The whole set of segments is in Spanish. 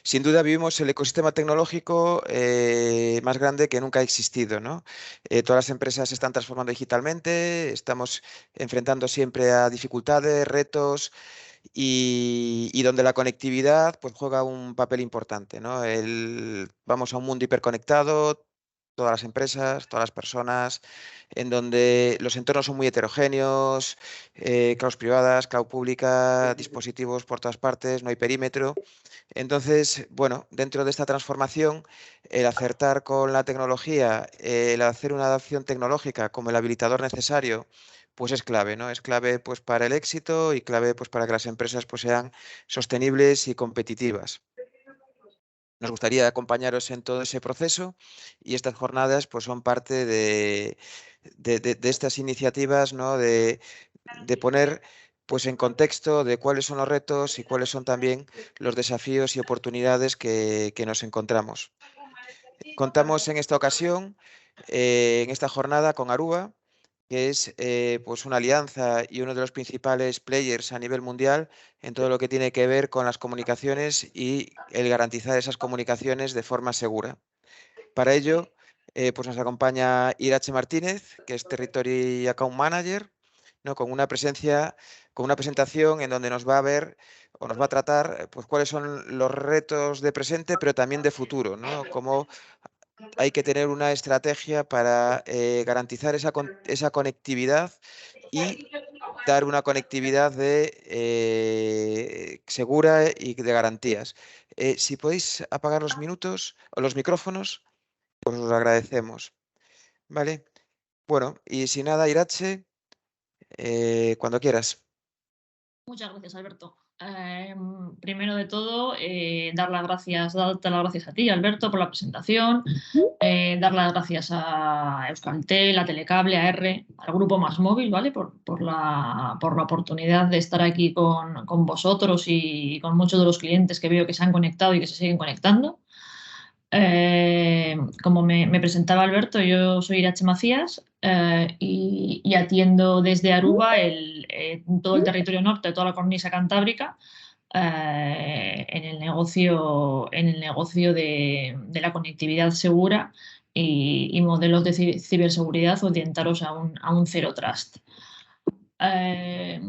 Sin duda vivimos el ecosistema tecnológico más grande que nunca ha existido, ¿no? Todas las empresas se están transformando digitalmente, estamos enfrentando siempre a dificultades, retos y donde la conectividad pues, juega un papel importante, ¿no? Vamos a un mundo hiperconectado, todas las empresas, todas las personas, en donde los entornos son muy heterogéneos, cloud privadas, cloud pública, dispositivos por todas partes, no hay perímetro. Entonces, bueno, dentro de esta transformación, el acertar con la tecnología, el hacer una adaptación tecnológica como el habilitador necesario, pues es clave, ¿no? Es clave pues para el éxito y clave pues para que las empresas pues sean sostenibles y competitivas. Nos gustaría acompañaros en todo ese proceso y estas jornadas pues son parte de estas iniciativas, ¿no? De poner pues en contexto de cuáles son los retos y cuáles son también los desafíos y oportunidades que nos encontramos. Contamos en esta ocasión, en esta jornada, con Aruba, que es pues una alianza y uno de los principales players a nivel mundial en todo lo que tiene que ver con las comunicaciones y el garantizar esas comunicaciones de forma segura. Para ello, pues nos acompaña Irache Martínez, que es Territory Account Manager, ¿no? Con una presentación en donde nos va a ver o nos va a tratar pues, cuáles son los retos de presente, pero también de futuro, ¿no? Cómo hay que tener una estrategia para garantizar esa conectividad y dar una conectividad segura y de garantías. Si podéis apagar los minutos o los micrófonos, pues os lo agradecemos. ¿Vale? Bueno, y sin nada, Irache, cuando quieras. Muchas gracias, Alberto. Primero de todo, darte las gracias a ti, Alberto, por la presentación, dar las gracias a Euskaltel, a Telecable, a R, al grupo Más Móvil, ¿vale? Por la oportunidad de estar aquí con vosotros y con muchos de los clientes que veo que se han conectado y que se siguen conectando. Como me presentaba Alberto, yo soy Irache Macías y atiendo desde Aruba todo el territorio norte, toda la cornisa cantábrica, en el negocio de la conectividad segura y modelos de ciberseguridad orientados a un Zero Trust. Eh,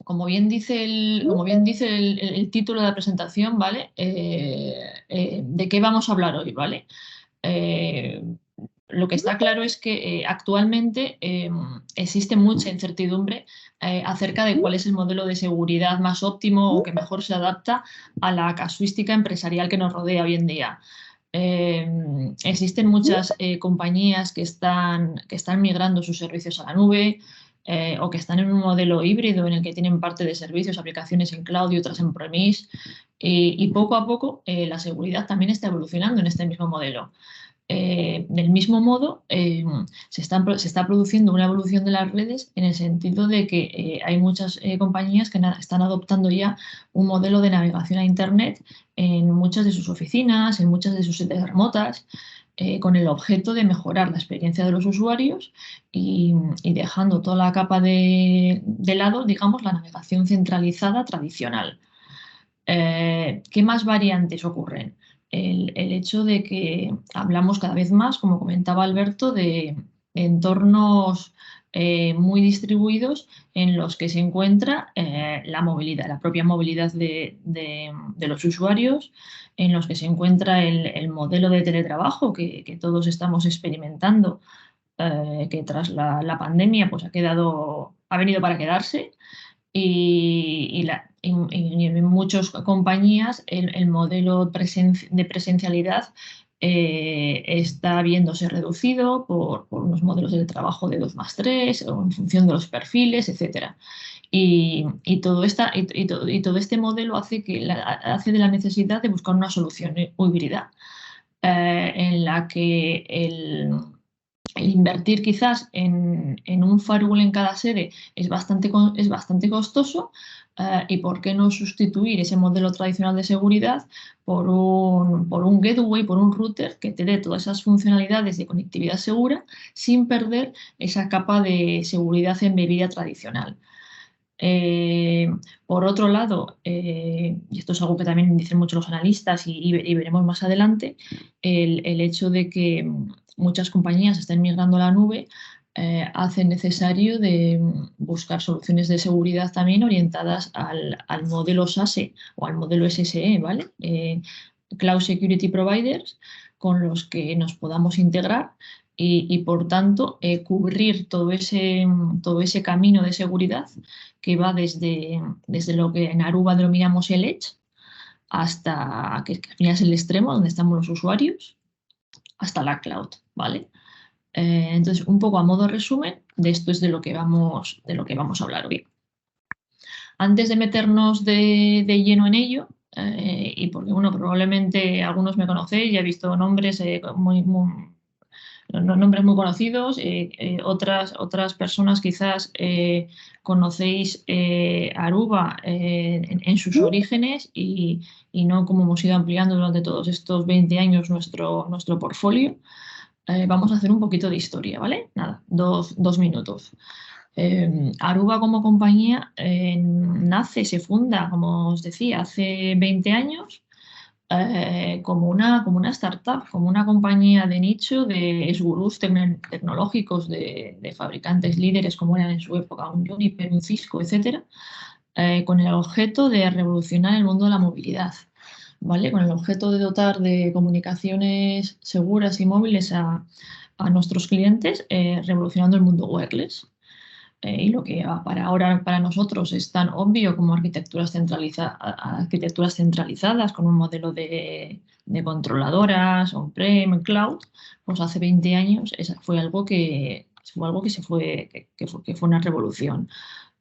como bien dice el título de la presentación, ¿vale? ¿De qué vamos a hablar hoy, ¿vale? Eh, lo que está claro es que actualmente existe mucha incertidumbre acerca de cuál es el modelo de seguridad más óptimo o que mejor se adapta a la casuística empresarial que nos rodea hoy en día. Existen muchas compañías que están migrando sus servicios a la nube, o que están en un modelo híbrido en el que tienen parte de servicios, aplicaciones en cloud y otras en premise. Y poco a poco la seguridad también está evolucionando en este mismo modelo. Del mismo modo, se está produciendo una evolución de las redes en el sentido de que hay muchas compañías que están adoptando ya un modelo de navegación a Internet en muchas de sus oficinas, en muchas de sus sedes remotas, con el objeto de mejorar la experiencia de los usuarios y dejando toda la capa de lado, digamos, la navegación centralizada tradicional. ¿Qué más variantes ocurren? El hecho de que hablamos cada vez más, como comentaba Alberto, de entornos muy distribuidos en los que se encuentra la movilidad, la propia movilidad de los usuarios, en los que se encuentra el modelo de teletrabajo que todos estamos experimentando, que tras la pandemia pues ha venido para quedarse y en muchas compañías el modelo de presencialidad está viéndose reducido por unos modelos de trabajo de 2+3 o en función de los perfiles, etcétera. Y todo este modelo hace de la necesidad de buscar una solución híbrida en la que el invertir quizás en un firewall en cada sede es bastante costoso, y por qué no sustituir ese modelo tradicional de seguridad por un gateway, por un router que te dé todas esas funcionalidades de conectividad segura sin perder esa capa de seguridad embebida tradicional. Por otro lado, y esto es algo que también dicen muchos los analistas y veremos más adelante, el hecho de que muchas compañías estén migrando a la nube hace necesario de buscar soluciones de seguridad también orientadas al modelo SASE o al modelo SSE, ¿vale? Cloud Security Providers con los que nos podamos integrar y por tanto, cubrir todo ese camino de seguridad que va desde lo que en Aruba denominamos el Edge, hasta que al final es el extremo donde estamos los usuarios, hasta la cloud, ¿vale? Entonces, un poco a modo resumen, de esto es de lo que vamos a hablar hoy. Antes de meternos de lleno en ello, y porque bueno, probablemente algunos me conocéis, ya he visto nombres nombres muy conocidos, otras personas quizás conocéis Aruba en sus orígenes y no como hemos ido ampliando durante todos estos 20 años nuestro portfolio. Vamos a hacer un poquito de historia, ¿vale? Nada, dos minutos. Aruba como compañía se funda, como os decía, hace 20 años como una startup, como una compañía de nicho de gurús tecnológicos de fabricantes líderes como eran en su época un Juniper, un Cisco, etcétera, con el objeto de revolucionar el mundo de la movilidad, ¿vale? Con el objeto de dotar de comunicaciones seguras y móviles a nuestros clientes, revolucionando el mundo wireless. Y lo que para ahora para nosotros es tan obvio como arquitecturas centralizadas con un modelo de controladoras, on-prem, cloud, pues hace 20 años fue algo que fue una revolución.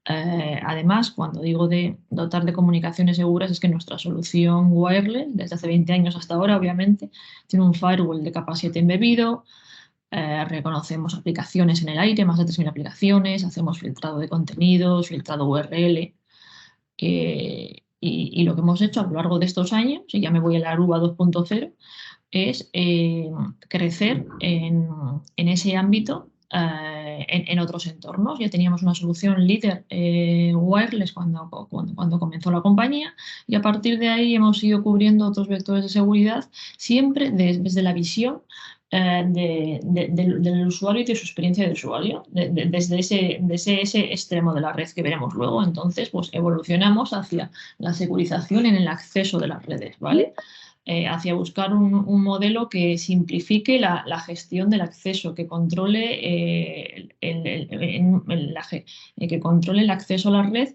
Además, cuando digo de dotar de comunicaciones seguras, es que nuestra solución wireless, desde hace 20 años hasta ahora, obviamente, tiene un firewall de capa 7 embebido. Reconocemos aplicaciones en el aire, más de 3.000 aplicaciones, hacemos filtrado de contenidos, filtrado URL. Y lo que hemos hecho a lo largo de estos años, y ya me voy a la Aruba 2.0, es crecer en ese ámbito en otros entornos. Ya teníamos una solución líder wireless cuando comenzó la compañía y a partir de ahí hemos ido cubriendo otros vectores de seguridad, siempre desde la visión del usuario y de su experiencia de usuario, desde ese extremo de la red que veremos luego. Entonces, pues evolucionamos hacia la securización en el acceso de las redes, ¿vale? Hacia buscar un modelo que simplifique la gestión del acceso, que controle, que controle el acceso a la red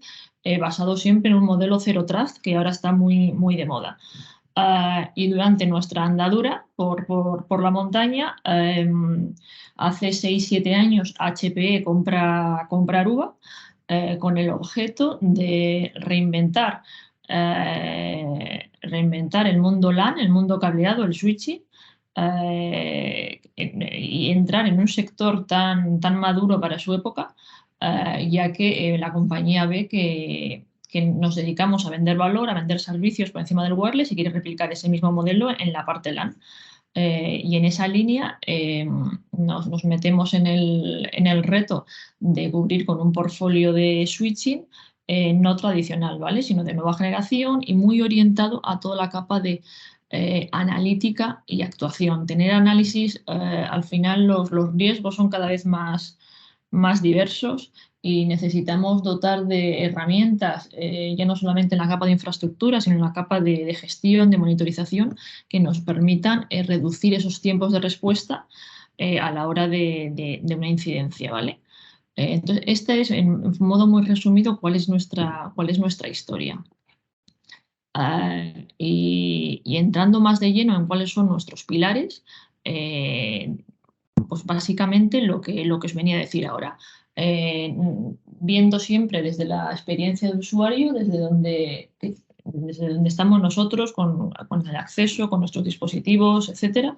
basado siempre en un modelo Zero Trust que ahora está muy, muy de moda. Y durante nuestra andadura por la montaña, hace 6-7 años HPE compra Aruba con el objeto de reinventar el mundo LAN, el mundo cableado, el switching, y entrar en un sector tan maduro para su época, ya que la compañía ve que nos dedicamos a vender valor, a vender servicios por encima del wireless y quiere replicar ese mismo modelo en la parte LAN. Y en esa línea nos metemos en el reto de cubrir con un portfolio de switching no tradicional, ¿vale? Sino de nueva generación y muy orientado a toda la capa de analítica y actuación. Tener análisis, al final los riesgos son cada vez más diversos y necesitamos dotar de herramientas, ya no solamente en la capa de infraestructura, sino en la capa de gestión, de monitorización, que nos permitan reducir esos tiempos de respuesta a la hora de una incidencia, ¿vale? Entonces, este es, en modo muy resumido, cuál es nuestra historia. Y entrando más de lleno en cuáles son nuestros pilares, pues básicamente lo que os venía a decir ahora. Viendo siempre desde la experiencia de usuario, desde donde estamos nosotros con el acceso, con nuestros dispositivos, etcétera,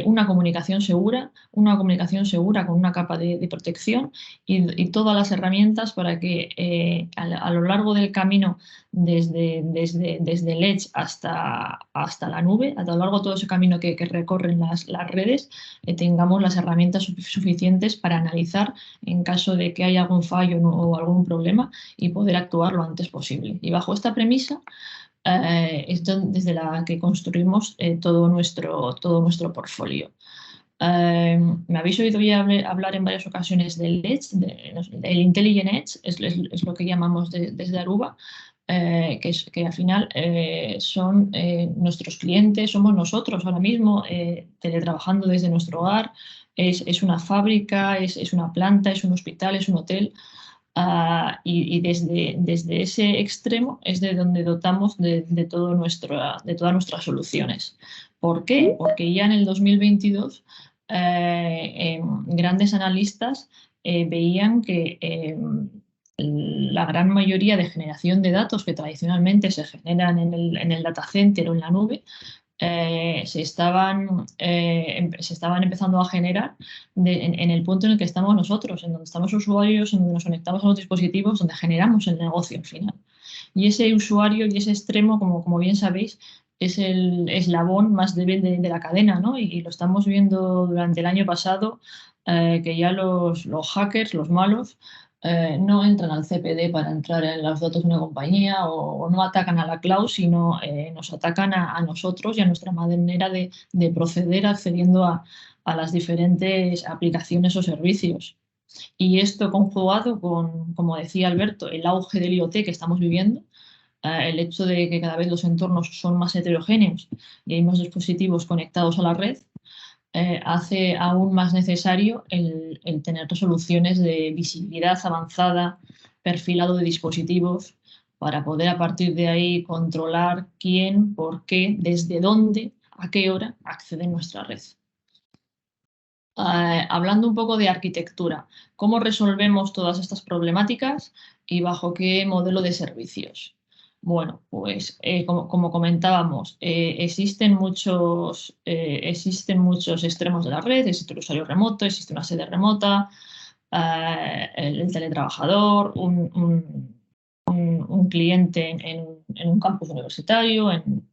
una comunicación segura con una capa de protección y todas las herramientas para que a lo largo del camino desde el edge hasta la nube, a lo largo de todo ese camino que recorren las redes, tengamos las herramientas suficientes para analizar en caso de que haya algún fallo o algún problema y poder actuar lo antes posible. Y bajo esta premisa es desde la que construimos todo nuestro portfolio. Me habéis oído ya hablar en varias ocasiones del Edge, del Intelligent Edge, es lo que llamamos desde Aruba, que al final son nuestros clientes, somos nosotros ahora mismo teletrabajando desde nuestro hogar, es una fábrica, es una planta, es un hospital, es un hotel. Y desde ese extremo es de donde dotamos de todas nuestras soluciones. ¿Por qué? Porque ya en el 2022 grandes analistas veían que la gran mayoría de generación de datos que tradicionalmente se generan en el data center o en la nube se estaban empezando a generar en el punto en el que estamos nosotros, en donde estamos usuarios, en donde nos conectamos a los dispositivos, donde generamos el negocio al final. Y ese usuario y ese extremo, como bien sabéis, es el eslabón más débil de la cadena, ¿no? Y lo estamos viendo durante el año pasado, que ya los hackers, los malos, no entran al CPD para entrar en los datos de una compañía o no atacan a la cloud, sino nos atacan a nosotros y a nuestra manera de proceder accediendo a las diferentes aplicaciones o servicios. Y esto conjugado con, como decía Alberto, el auge del IoT que estamos viviendo, el hecho de que cada vez los entornos son más heterogéneos y hay más dispositivos conectados a la red, hace aún más necesario el tener soluciones de visibilidad avanzada, perfilado de dispositivos, para poder a partir de ahí controlar quién, por qué, desde dónde, a qué hora accede a nuestra red. Hablando un poco de arquitectura, ¿cómo resolvemos todas estas problemáticas y bajo qué modelo de servicios? Bueno, pues como comentábamos, existen muchos extremos de la red, existe el usuario remoto, existe una sede remota, el teletrabajador, un cliente en un campus universitario, en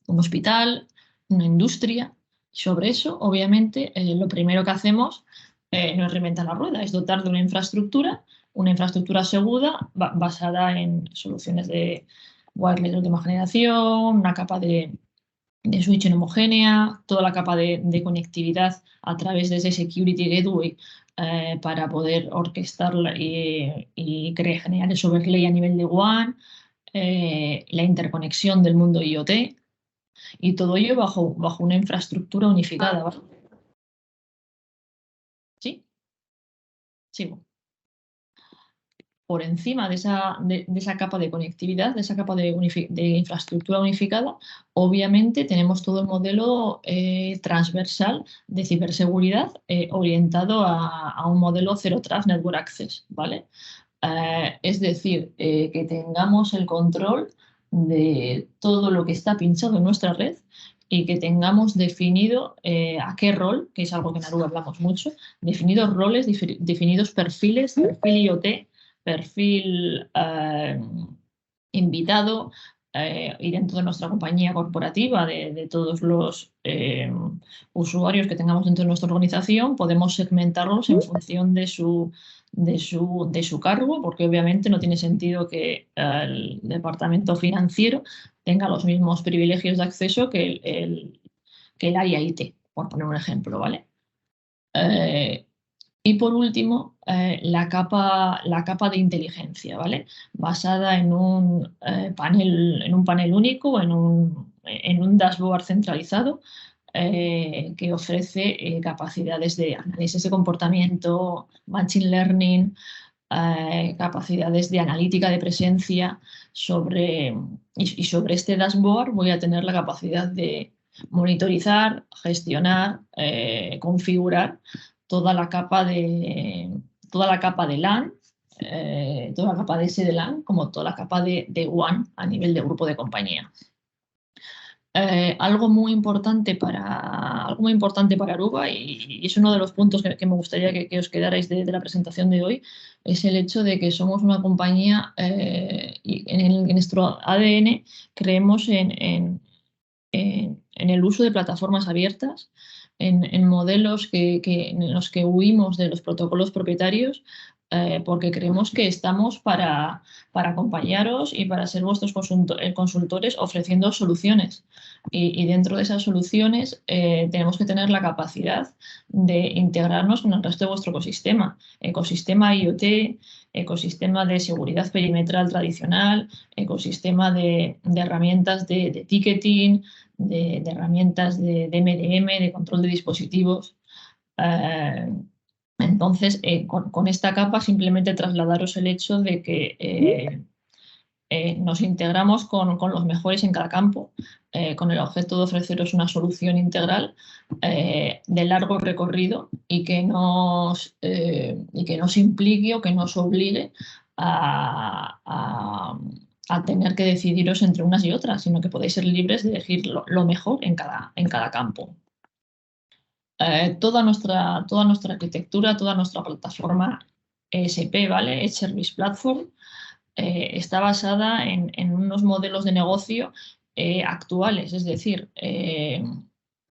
un hospital, una industria. Sobre eso, obviamente, lo primero que hacemos no es reinventar la rueda, es dotar de una infraestructura segura basada en soluciones de wireless de última generación, una capa de switching homogénea, toda la capa de conectividad a través de ese Security Gateway para poder orquestarla y generar ese overlay a nivel de WAN, la interconexión del mundo IoT. Y todo ello bajo una infraestructura unificada. ¿Vale? ¿Sí? Sigo. Por encima de esa capa de conectividad, de esa capa de infraestructura unificada, obviamente tenemos todo el modelo transversal de ciberseguridad orientado a un modelo Zero Trust Network Access, ¿vale? Es decir, que tengamos el control de todo lo que está pinchado en nuestra red y que tengamos definido a qué rol, que es algo que en Aruba hablamos mucho, definidos roles, definidos perfiles, perfil IoT, perfil invitado, y dentro de nuestra compañía corporativa, de todos los usuarios que tengamos dentro de nuestra organización, podemos segmentarlos en función de su cargo, porque obviamente no tiene sentido que el departamento financiero tenga los mismos privilegios de acceso que el área IT, por poner un ejemplo, ¿vale? Y por último, la capa de inteligencia, ¿vale? Basada en un panel único, en un dashboard centralizado que ofrece capacidades de análisis de comportamiento, machine learning, capacidades de analítica de presencia. Y sobre este dashboard voy a tener la capacidad de monitorizar, gestionar, configurar toda la capa de LAN, toda la capa de SD-LAN, como toda la capa de WAN a nivel de grupo de compañía. algo muy importante para Aruba, y es uno de los puntos que me gustaría que os quedarais de la presentación de hoy, es el hecho de que somos una compañía y en nuestro ADN creemos en el uso de plataformas abiertas, en modelos en los que huimos de los protocolos propietarios, porque creemos que estamos para acompañaros y para ser vuestros consultores ofreciendo soluciones. Y dentro de esas soluciones tenemos que tener la capacidad de integrarnos con el resto de vuestro ecosistema IoT, ecosistema de seguridad perimetral tradicional, ecosistema de herramientas de ticketing, de herramientas de MDM, de control de dispositivos. Entonces, con esta capa simplemente trasladaros el hecho de que nos integramos con los mejores en cada campo, con el objeto de ofreceros una solución integral de largo recorrido y que nos implique o que nos obligue a tener que decidiros entre unas y otras, sino que podéis ser libres de elegir lo mejor en cada campo. Toda nuestra arquitectura, toda nuestra plataforma ESP, ¿vale? Edge Service Platform, está basada en unos modelos de negocio actuales, es decir,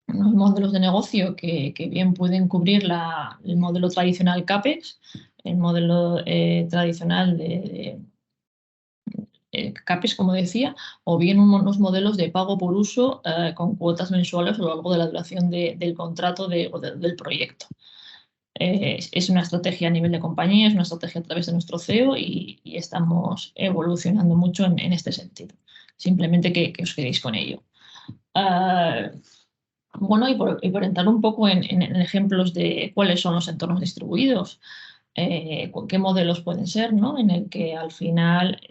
unos modelos de negocio que bien pueden cubrir el modelo tradicional CAPEX, el modelo tradicional de CAPEX, como decía, o bien unos modelos de pago por uso con cuotas mensuales a lo largo de la duración del contrato o del proyecto. Es una estrategia a nivel de compañía, es una estrategia a través de nuestro CEO y estamos evolucionando mucho en este sentido. Simplemente que os quedéis con ello. Bueno, y por entrar un poco en ejemplos de cuáles son los entornos distribuidos, qué modelos pueden ser, ¿no? En el que al final,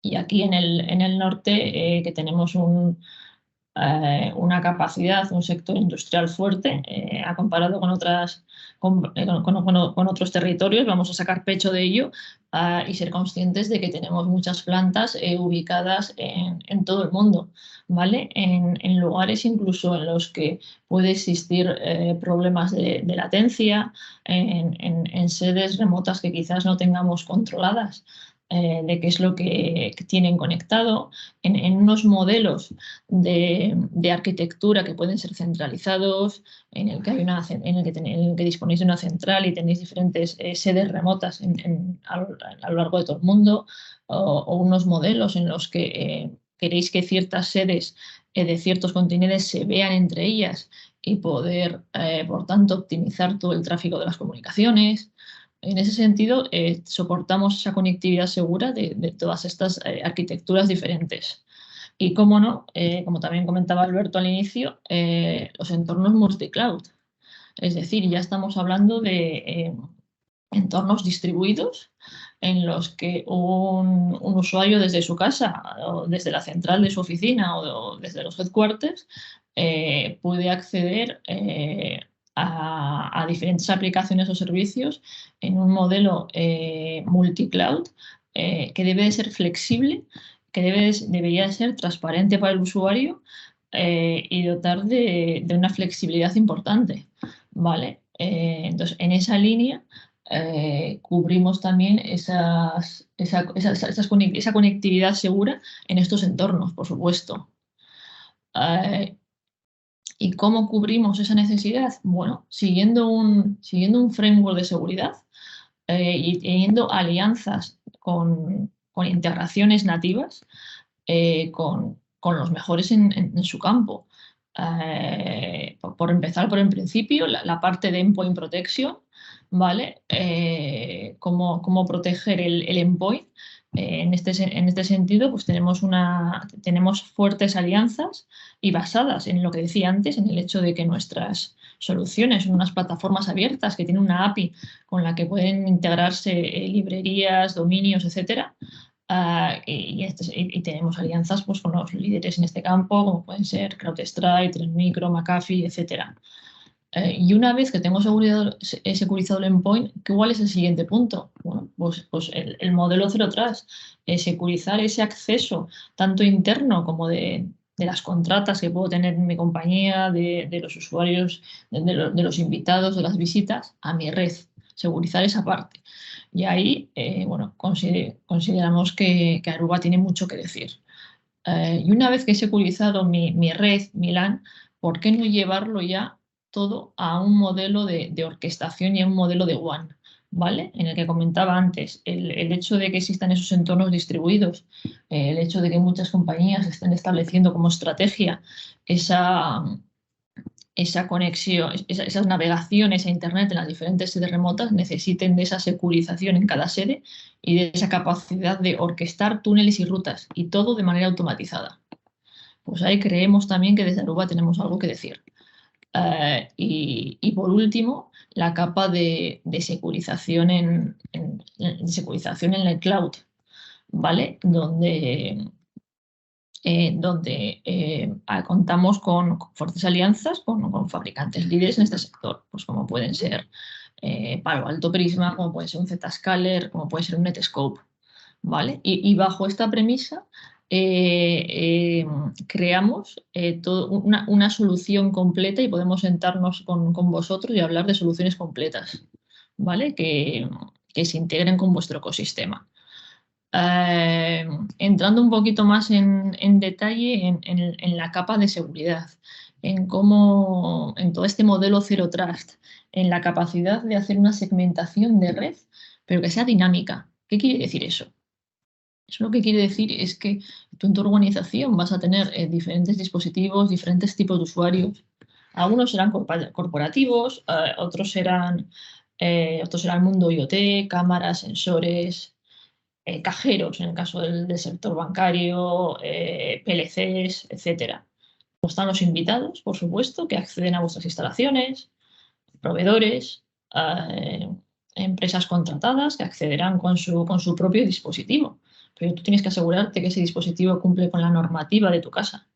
y aquí en el norte, que tenemos una capacidad, un sector industrial fuerte, ha comparado con otros territorios, vamos a sacar pecho de ello y ser conscientes de que tenemos muchas plantas ubicadas en todo el mundo, ¿vale? En lugares incluso en los que puede existir problemas de latencia, en sedes remotas que quizás no tengamos controladas. De qué es lo que tienen conectado, en unos modelos de arquitectura que pueden ser centralizados, en el que disponéis de una central y tenéis diferentes sedes remotas a lo largo de todo el mundo, o unos modelos en los que queréis que ciertas sedes de ciertos continentes se vean entre ellas y poder, por tanto, optimizar todo el tráfico de las comunicaciones. En ese sentido, soportamos esa conectividad segura de todas estas arquitecturas diferentes. Y cómo no, como también comentaba Alberto al inicio, los entornos multicloud. Es decir, ya estamos hablando de entornos distribuidos en los que un usuario desde su casa o desde la central de su oficina o desde los headquarters puede acceder a diferentes aplicaciones o servicios en un modelo multicloud que debe de ser flexible, que debería ser transparente para el usuario y dotar de una flexibilidad importante, ¿vale? Entonces, en esa línea cubrimos también esa conectividad segura en estos entornos, por supuesto. ¿Y cómo cubrimos esa necesidad? Bueno, siguiendo un framework de seguridad y teniendo alianzas con integraciones nativas con los mejores en su campo. Por empezar por el principio, la parte de endpoint protection, ¿vale? Cómo proteger el endpoint. En este sentido, pues tenemos fuertes alianzas y basadas en lo que decía antes, en el hecho de que nuestras soluciones son unas plataformas abiertas que tienen una API con la que pueden integrarse librerías, dominios, etcétera. Y tenemos alianzas pues, con los líderes en este campo, como pueden ser CrowdStrike, Trendmicro, McAfee, etcétera. Y una vez que tengo securizado el endpoint, ¿cuál es el siguiente punto? Bueno, pues el modelo Zero Trust, securizar ese acceso tanto interno como de de las contratas que puedo tener en mi compañía, de los usuarios, de los invitados, de las visitas, a mi red, segurizar esa parte. Y ahí, bueno, consideramos que Aruba tiene mucho que decir. Y una vez que he securizado mi red, mi LAN, ¿por qué no llevarlo ya todo a un modelo de orquestación y a un modelo de WAN? ¿Vale? En el que comentaba antes, el hecho de que existan esos entornos distribuidos, el hecho de que muchas compañías estén estableciendo como estrategia esa conexión, esas navegaciones a Internet en las diferentes sedes remotas necesiten de esa securización en cada sede y de esa capacidad de orquestar túneles y rutas y todo de manera automatizada. Pues ahí creemos también que desde Aruba tenemos algo que decir. Y por último, la capa de securización securización en el cloud, ¿vale? Donde contamos con fuertes alianzas con fabricantes líderes en este sector, pues como pueden ser Palo Alto Prisma, como puede ser un Zscaler, como puede ser un Netscope, ¿vale? Y bajo esta premisa creamos una solución completa y podemos sentarnos con vosotros y hablar de soluciones completas, ¿vale? Que se integren con vuestro ecosistema. Entrando un poquito más en detalle en la capa de seguridad, en todo este modelo Zero Trust, en la capacidad de hacer una segmentación de red, pero que sea dinámica. ¿Qué quiere decir eso? Eso lo que quiere decir es que tú en tu organización vas a tener diferentes dispositivos, diferentes tipos de usuarios. Algunos serán corporativos, otros serán mundo IoT, cámaras, sensores, cajeros en el caso del sector bancario, PLCs, etcétera. Luego están los invitados, por supuesto, que acceden a vuestras instalaciones, proveedores, eh, empresas contratadas que accederán con su propio dispositivo. Pero tú tienes que asegurarte que ese dispositivo cumple con la normativa de tu casa,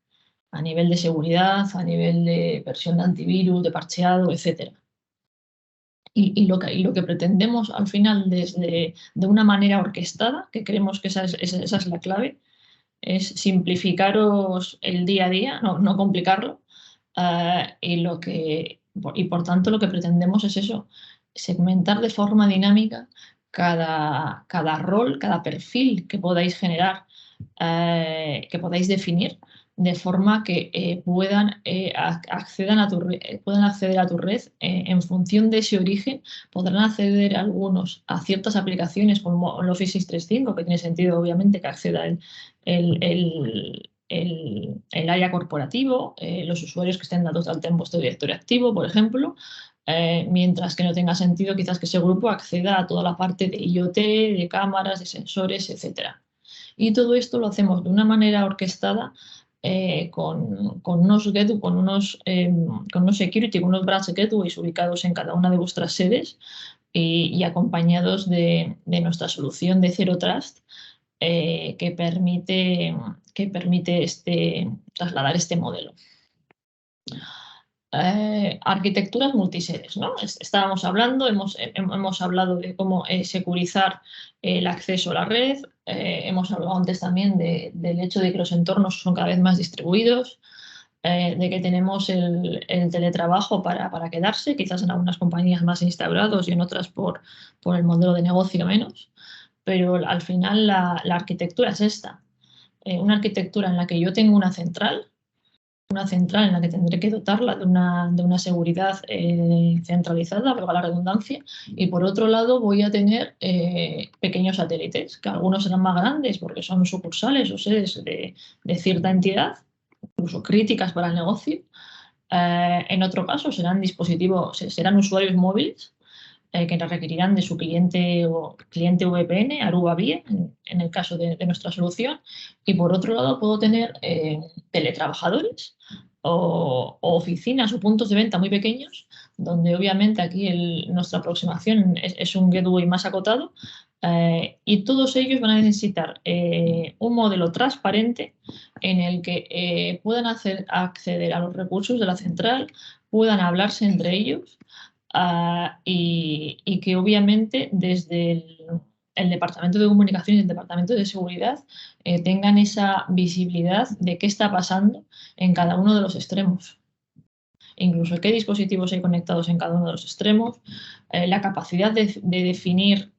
a nivel de seguridad, a nivel de versión de antivirus, de parcheado, etcétera. Y lo que pretendemos al final de una manera orquestada, que creemos que esa es la clave, es simplificaros el día a día, no complicarlo. Y por tanto lo que pretendemos es eso, segmentar de forma dinámica cada rol, cada perfil que podáis generar, que podáis definir, de forma que puedan acceder a tu red en función de ese origen. Podrán acceder algunos a ciertas aplicaciones como el Office 365, que tiene sentido obviamente que acceda el área corporativo, los usuarios que estén dados de alta en vuestro directorio activo, por ejemplo, mientras que no tenga sentido quizás que ese grupo acceda a toda la parte de IoT, de cámaras, de sensores, etcétera. Y todo esto lo hacemos de una manera orquestada con unos security, con unos branch gateways ubicados en cada una de vuestras sedes y acompañados de nuestra solución de Zero Trust que permite trasladar este modelo. Arquitecturas multisedes, ¿no? Estábamos hablando, hemos hablado de cómo securizar el acceso a la red, hemos hablado antes también del hecho de que los entornos son cada vez más distribuidos, de que tenemos el teletrabajo para quedarse, quizás en algunas compañías más instaurados y en otras por el modelo de negocio menos, pero al final la arquitectura es esta, una arquitectura en la que yo tengo una central en la que tendré que dotarla de una seguridad centralizada, valga la redundancia, y por otro lado voy a tener pequeños satélites, que algunos serán más grandes porque son sucursales o sedes de cierta entidad, incluso críticas para el negocio. En otro caso serán usuarios móviles que requerirán de su cliente VPN, Aruba VIE, en el caso de nuestra solución. Y por otro lado puedo tener teletrabajadores o oficinas o puntos de venta muy pequeños, donde obviamente aquí nuestra aproximación es un gateway más acotado, y todos ellos van a necesitar un modelo transparente en el que puedan acceder a los recursos de la central, puedan hablarse entre ellos y que obviamente desde el departamento de comunicación y el departamento de seguridad tengan esa visibilidad de qué está pasando en cada uno de los extremos. Incluso qué dispositivos hay conectados en cada uno de los extremos, la capacidad de definir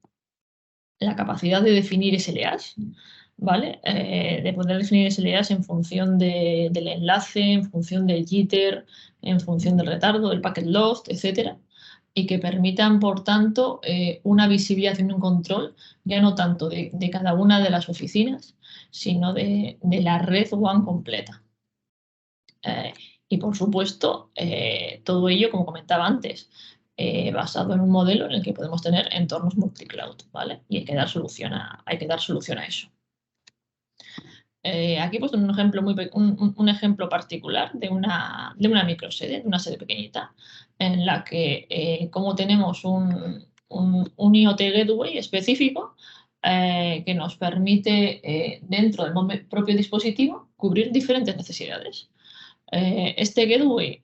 SLAs, ¿vale? De poder definir SLAs en función del enlace, en función del jitter, en función del retardo, del packet loss, etcétera, y que permitan, por tanto, una visibilidad y un control ya no tanto de cada una de las oficinas, sino de la red WAN completa. Y, por supuesto, todo ello, como comentaba antes, basado en un modelo en el que podemos tener entornos multicloud, ¿vale? Y hay que dar solución a eso. Aquí he puesto un ejemplo, un ejemplo particular de una microsede, de una sede pequeñita, en la que, como tenemos un IoT Gateway específico, que nos permite, dentro del propio dispositivo, cubrir diferentes necesidades. Este gateway,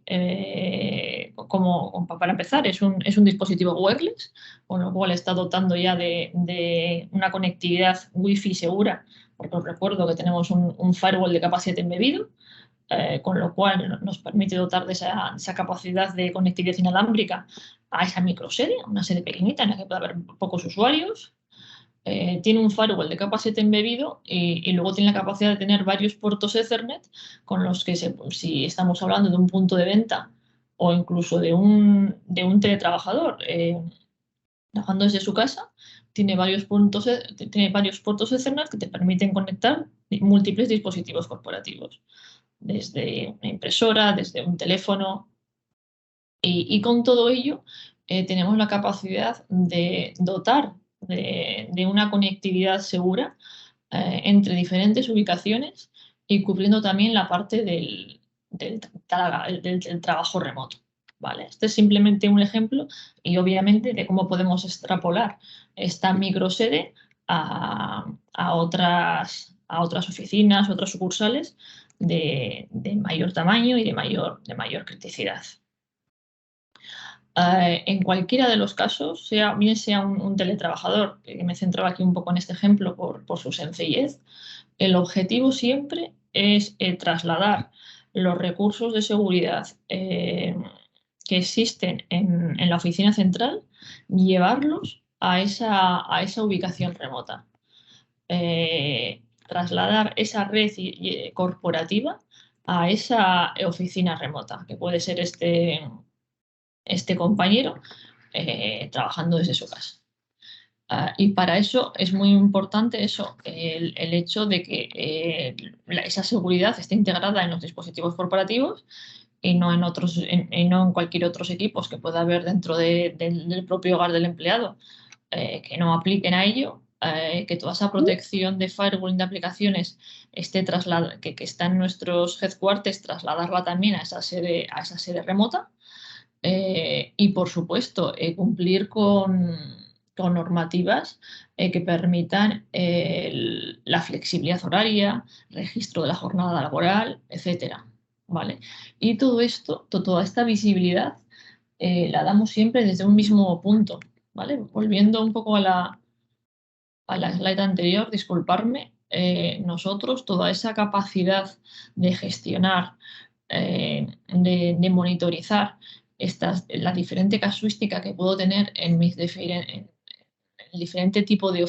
para empezar, es un dispositivo wireless, con lo cual está dotando ya de una conectividad Wi-Fi segura, porque os recuerdo que tenemos un firewall de capa 7 embebido, con lo cual nos permite dotar de esa capacidad de conectividad inalámbrica a esa microsede, una sede pequeñita en la que puede haber pocos usuarios. Tiene un firewall de capa 7 embebido y luego tiene la capacidad de tener varios puertos Ethernet con los que, si estamos hablando de un punto de venta o incluso de un teletrabajador trabajando desde su casa, tiene varios puertos Ethernet que te permiten conectar múltiples dispositivos corporativos, desde una impresora, desde un teléfono. Y con todo ello tenemos la capacidad de dotar de una conectividad segura entre diferentes ubicaciones y cubriendo también la parte del trabajo remoto. ¿Vale? Este es simplemente un ejemplo y obviamente de cómo podemos extrapolar esta microsede a otras oficinas, otras sucursales de mayor tamaño y de mayor criticidad. En cualquiera de los casos, bien sea un teletrabajador, que me centraba aquí un poco en este ejemplo por su sencillez, el objetivo siempre es trasladar los recursos de seguridad que existen en la oficina central, llevarlos a esa ubicación remota. Trasladar esa red corporativa a esa oficina remota, que puede ser este compañero trabajando desde su casa. Y para eso es muy importante el hecho de que esa seguridad esté integrada en los dispositivos corporativos y no en cualquier otros equipos que pueda haber dentro del propio hogar del empleado que no apliquen a ello, que toda esa protección de firewall de aplicaciones que está en nuestros headquarters, trasladarla también a esa sede remota. Y, por supuesto, cumplir con normativas que permitan la flexibilidad horaria, registro de la jornada laboral, etcétera, ¿vale? Y todo esto, toda esta visibilidad, la damos siempre desde un mismo punto, ¿vale? Volviendo un poco a la slide anterior, disculparme, nosotros toda esa capacidad de gestionar, de monitorizar la diferente casuística que puedo tener en mis diferentes tipos de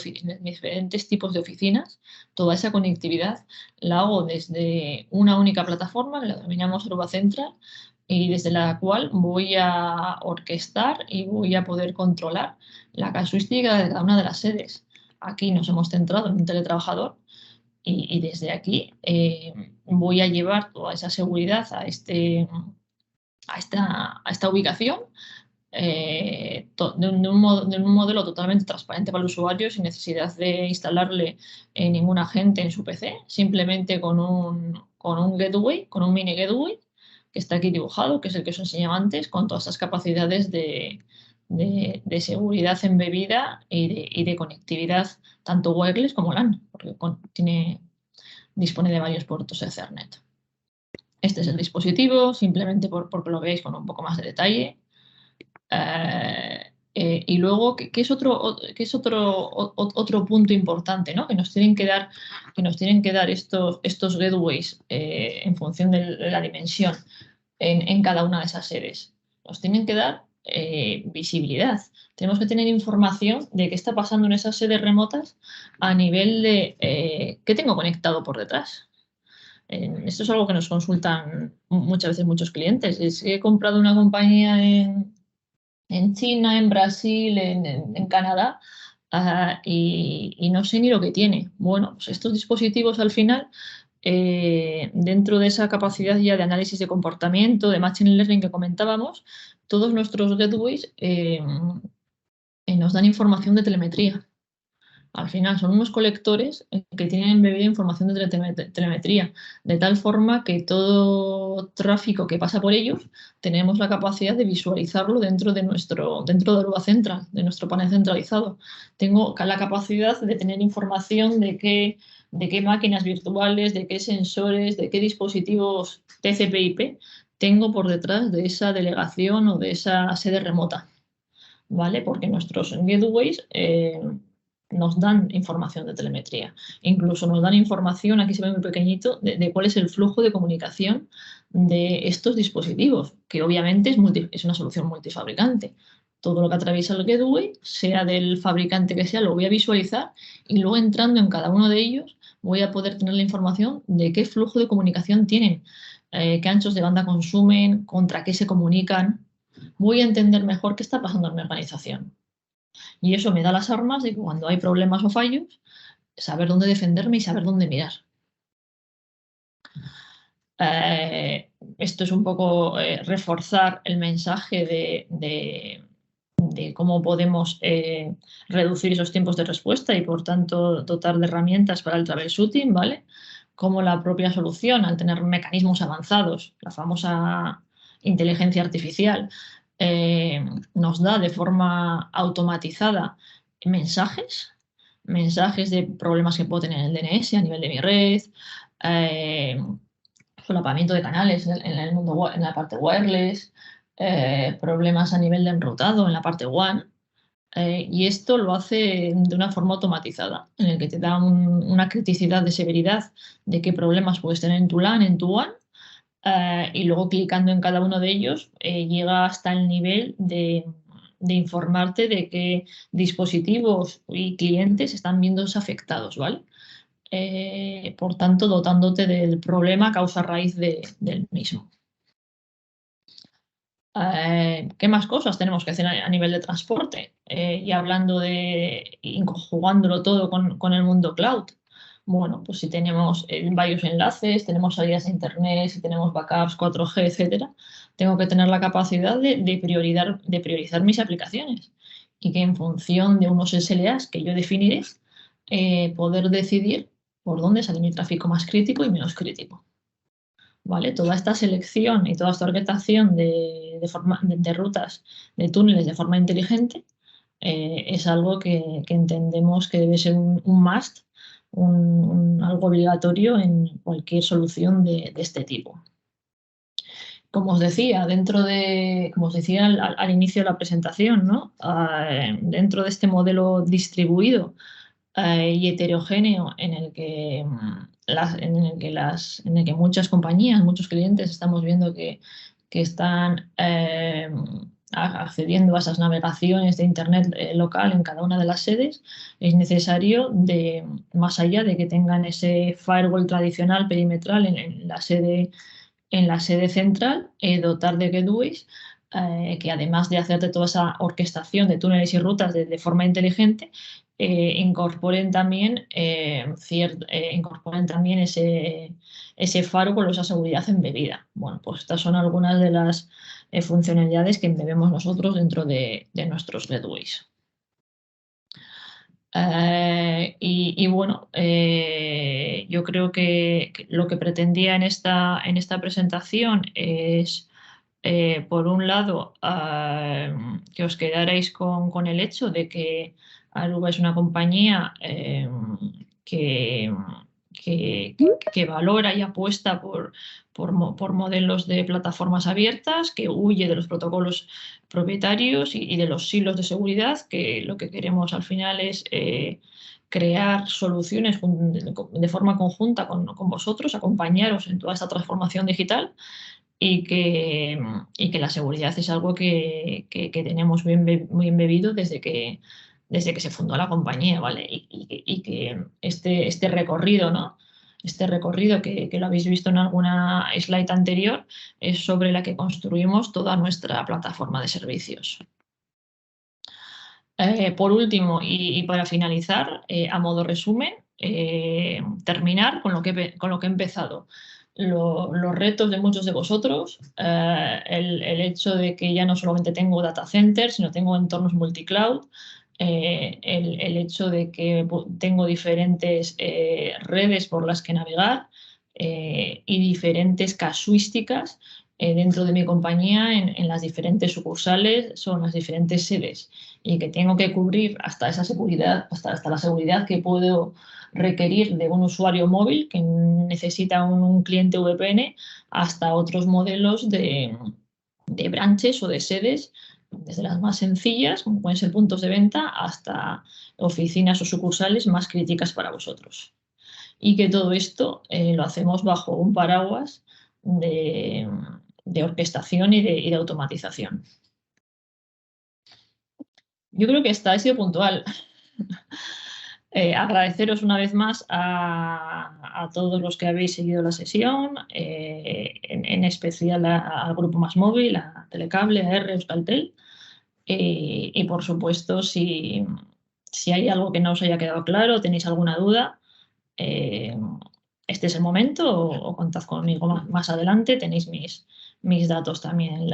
oficinas, toda esa conectividad la hago desde una única plataforma que la denominamos Aruba Central y desde la cual voy a orquestar y voy a poder controlar la casuística de cada una de las sedes. Aquí nos hemos centrado en un teletrabajador y desde aquí voy a llevar toda esa seguridad a esta ubicación de un modelo totalmente transparente para el usuario, sin necesidad de instalarle ningún agente en su PC, simplemente con un gateway, con un mini gateway que está aquí dibujado, que es el que os enseñaba antes, con todas esas capacidades de seguridad embebida y de conectividad tanto wireless como LAN, porque dispone de varios puertos Ethernet. Este es el dispositivo, simplemente porque lo veáis con un poco más de detalle. Y luego, ¿qué es otro punto importante, ¿no? Que nos tienen que dar estos gateways en función de la dimensión en cada una de esas sedes. Nos tienen que dar visibilidad. Tenemos que tener información de qué está pasando en esas sedes remotas a nivel de qué tengo conectado por detrás. Esto es algo que nos consultan muchas veces muchos clientes. Es que he comprado una compañía en China, en Brasil, en Canadá, y no sé ni lo que tiene. Bueno, pues estos dispositivos al final, dentro de esa capacidad ya de análisis de comportamiento, de Machine Learning que comentábamos, todos nuestros gateways nos dan información de telemetría. Al final son unos colectores que tienen embebida información de telemetría, de tal forma que todo tráfico que pasa por ellos tenemos la capacidad de visualizarlo dentro de Aruba Central, de nuestro panel centralizado. Tengo la capacidad de tener información de qué máquinas virtuales, de qué sensores, de qué dispositivos TCP/IP tengo por detrás de esa delegación o de esa sede remota. ¿Vale? Porque nuestros gateways nos dan información de telemetría. Incluso nos dan información, aquí se ve muy pequeñito, de cuál es el flujo de comunicación de estos dispositivos, que obviamente es una solución multifabricante. Todo lo que atraviesa el gateway, sea del fabricante que sea, lo voy a visualizar y luego entrando en cada uno de ellos voy a poder tener la información de qué flujo de comunicación tienen, qué anchos de banda consumen, contra qué se comunican. Voy a entender mejor qué está pasando en mi organización. Y eso me da las armas de que cuando hay problemas o fallos, saber dónde defenderme y saber dónde mirar. Esto es un poco reforzar el mensaje de cómo podemos reducir esos tiempos de respuesta y, por tanto, dotar de herramientas para el troubleshooting, ¿vale? Como la propia solución, al tener mecanismos avanzados, la famosa inteligencia artificial, nos da de forma automatizada mensajes de problemas que puedo tener en el DNS a nivel de mi red, solapamiento de canales en la parte wireless, problemas a nivel de enrutado en la parte WAN. Y esto lo hace de una forma automatizada, en el que te da una criticidad de severidad de qué problemas puedes tener en tu LAN, en tu WAN, y luego clicando en cada uno de ellos llega hasta el nivel de informarte de qué dispositivos y clientes están viéndose afectados, ¿vale? Por tanto, dotándote del problema causa raíz del mismo. ¿Qué más cosas tenemos que hacer a nivel de transporte? Y hablando y conjugándolo todo con el mundo cloud. Bueno, pues si tenemos varios enlaces, tenemos salidas a internet, si tenemos backups, 4G, etcétera, tengo que tener la capacidad de priorizar mis aplicaciones y que en función de unos SLAs que yo definiré, poder decidir por dónde sale mi tráfico más crítico y menos crítico. ¿Vale? Toda esta selección y toda esta orquestación de rutas, de túneles de forma inteligente, es algo que entendemos que debe ser un must, algo obligatorio en cualquier solución de este tipo. Como os decía, como os decía al inicio de la presentación, ¿no? Dentro de este modelo distribuido y heterogéneo en el que muchas compañías, muchos clientes estamos viendo que están accediendo a esas navegaciones de Internet local en cada una de las sedes, es necesario, más allá de que tengan ese firewall tradicional perimetral en la sede central, dotar de gateways que, además de hacerte toda esa orquestación de túneles y rutas de forma inteligente, incorporen también ese firewall o esa seguridad embebida. Bueno, pues estas son algunas de las funcionalidades que embebemos nosotros dentro de nuestros gateways. Y bueno, yo creo que lo que pretendía en esta presentación es, por un lado, que os quedarais con el hecho de que Aruba es una compañía que que valora y apuesta por modelos de plataformas abiertas, que huye de los protocolos propietarios y de los silos de seguridad, que lo que queremos al final es crear soluciones de forma conjunta con vosotros, acompañaros en toda esta transformación digital y que la seguridad es algo que tenemos muy embebido desde que se fundó la compañía, ¿vale? Y que este recorrido, ¿no? Este recorrido que lo habéis visto en alguna slide anterior es sobre la que construimos toda nuestra plataforma de servicios. Por último, y para finalizar, a modo resumen, terminar con lo que he empezado. Los retos de muchos de vosotros, el hecho de que ya no solamente tengo data centers, sino tengo entornos multicloud, el hecho de que tengo diferentes redes por las que navegar y diferentes casuísticas dentro de mi compañía en las diferentes sucursales, son las diferentes sedes, y que tengo que cubrir hasta esa seguridad, hasta la seguridad que puedo requerir de un usuario móvil que necesita un cliente VPN, hasta otros modelos de branches o de sedes, desde las más sencillas, como pueden ser puntos de venta, hasta oficinas o sucursales más críticas para vosotros. Y que todo esto lo hacemos bajo un paraguas de orquestación y de automatización. Yo creo que ha sido puntual. Agradeceros una vez más a todos los que habéis seguido la sesión, en especial al Grupo MásMóvil, a Telecable, a R, Euskaltel. Y por supuesto, si hay algo que no os haya quedado claro, tenéis alguna duda, este es el momento, o contad conmigo más adelante. Tenéis mis datos también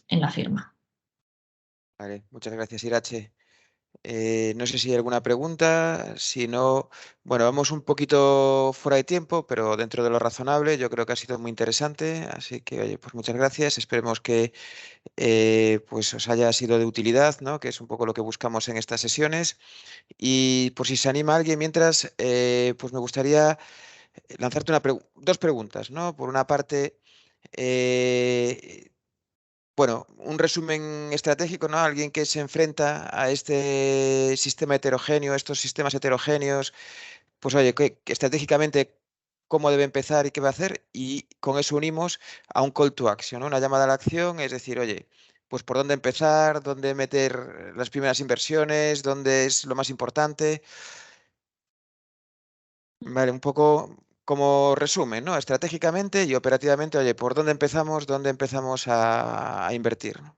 en la firma. Vale, muchas gracias, Irache. No sé si hay alguna pregunta. Si no, bueno, vamos un poquito fuera de tiempo, pero dentro de lo razonable. Yo creo que ha sido muy interesante. Así que, oye, pues muchas gracias. Esperemos que pues os haya sido de utilidad, ¿no? Que es un poco lo que buscamos en estas sesiones. Y por si se anima alguien, mientras, pues me gustaría lanzarte dos preguntas, ¿no? Por una parte, bueno, un resumen estratégico, ¿no? Alguien que se enfrenta a este sistema heterogéneo, estos sistemas heterogéneos, pues oye, que estratégicamente cómo debe empezar y qué va a hacer, y con eso unimos a un call to action, ¿no? Una llamada a la acción, es decir, oye, pues por dónde empezar, dónde meter las primeras inversiones, dónde es lo más importante. Vale, un poco como resumen, ¿no? Estratégicamente y operativamente, oye, ¿por dónde empezamos a invertir? ¿No?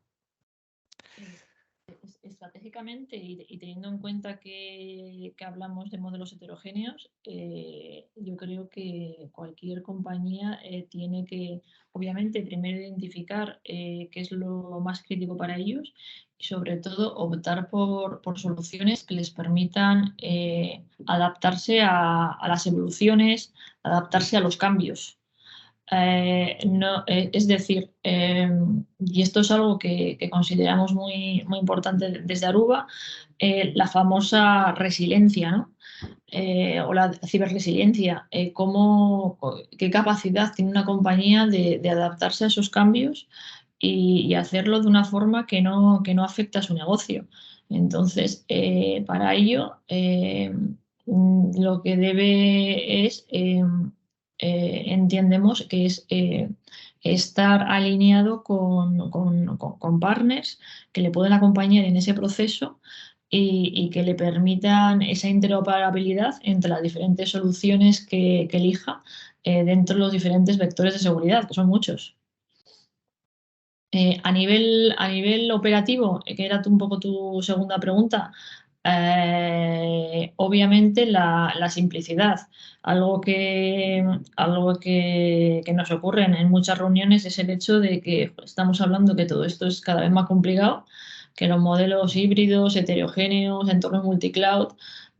Estratégicamente, y teniendo en cuenta que hablamos de modelos heterogéneos, yo creo que cualquier compañía tiene que, obviamente, primero identificar qué es lo más crítico para ellos, y sobre todo optar por soluciones que les permitan adaptarse a las evoluciones, adaptarse a los cambios. No, es decir, y esto es algo que consideramos muy importante desde Aruba, la famosa resiliencia, ¿no? O la ciberresiliencia, qué capacidad tiene una compañía de adaptarse a esos cambios y hacerlo de una forma que no afecte a su negocio. Entonces, para ello, lo que debe es entendemos que es estar alineado con partners que le pueden acompañar en ese proceso y que le permitan esa interoperabilidad entre las diferentes soluciones que elija dentro de los diferentes vectores de seguridad, que son muchos. A nivel operativo, que era un poco tu segunda pregunta, obviamente la simplicidad. Algo que nos ocurre en muchas reuniones es el hecho de que estamos hablando que todo esto es cada vez más complicado, que los modelos híbridos, heterogéneos, entornos multicloud,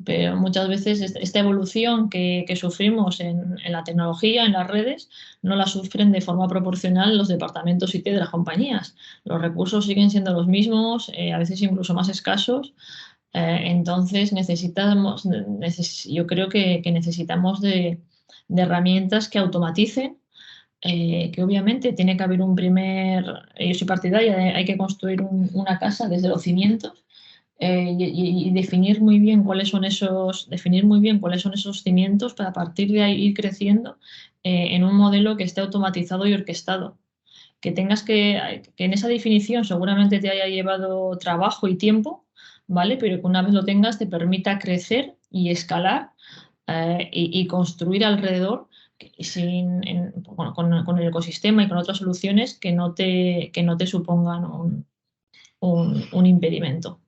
pero muchas veces esta evolución que sufrimos en la tecnología, en las redes, no la sufren de forma proporcional los departamentos IT de las compañías. Los recursos siguen siendo los mismos, a veces incluso más escasos, Entonces yo creo que necesitamos de herramientas que automaticen, que obviamente tiene que haber yo soy partidaria hay que construir una casa desde los cimientos, y definir muy bien cuáles son esos cimientos para a partir de ahí ir creciendo en un modelo que esté automatizado y orquestado. Que en esa definición seguramente te haya llevado trabajo y tiempo, ¿vale? Pero que una vez lo tengas te permita crecer y escalar, y construir alrededor con el ecosistema y con otras soluciones que no te supongan un impedimento.